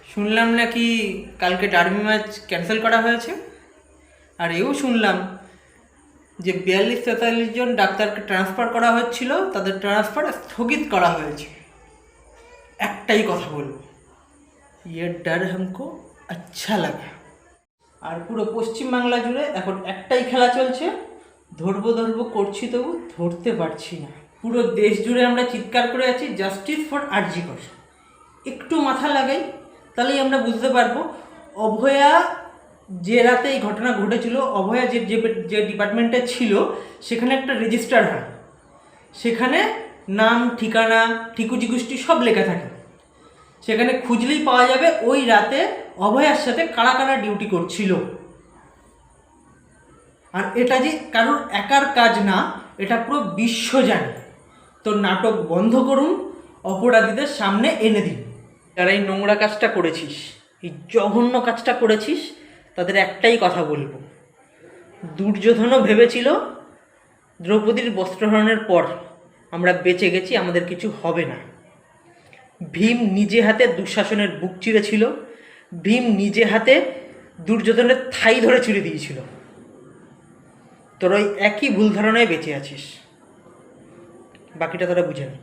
শুনলাম নাকি কালকে ডার্বি ম্যাচ ক্যান্সেল করা হয়েছে। আর এও শুনলাম যে 42-43 জন ডাক্তারকে ট্রান্সফার করা হচ্ছিল, তাদের ট্রান্সফার স্থগিত করা হয়েছে। একটাই কথা বলবো, ये डर हमको अच्छा लगा। আর পুরো পশ্চিমবাংলা জুড়ে এখন একটাই খেলা চলছে, ধরবো ধরবো করছি তবু ধরতে পারছি না। পুরো দেশ জুড়ে আমরা চিৎকার করে আছি জাস্টিস ফর আরজি কর। একটু মাথা লাগাই তাহলেই আমরা বুঝতে পারবো অভয়া যে রাতে এই ঘটনা ঘটেছিল, অভয়া যে যে ডিপার্টমেন্টে ছিল সেখানে একটা রেজিস্টার হয়, সেখানে নাম ঠিকানা ঠিকুজি গোষ্ঠী সব লেখা থাকে। সেখানে খুঁজলেই পাওয়া যাবে ওই রাতে অভয়ার সাথে কারা কারা ডিউটি করছিল। আর এটা যে কারোর একার কাজ না, এটা পুরো বিশ্ব জানে। তো নাটক বন্ধ করুন, অপরাধীদের সামনে এনে দিন। যারা এই নোংরা কাজটা করেছিস, এই জঘন্য কাজটা করেছিস, তাদের একটাই কথা বলবো, দুর্যোধনও ভেবেছিল দ্রৌপদীর বস্ত্রহরণের পর আমরা বেঁচে গেছি, আমাদের কিছু হবে না। ভীম নিজে হাতে দুঃশাসনের বুক চিরেছিল, ভীম নিজে হাতে দুর্যোধনের থাই ধরে চিরে দিয়েছিল। তোর ওই একই ভুল ধারণায় বেঁচে আছিস, বাকিটা তোরা বুঝে নে।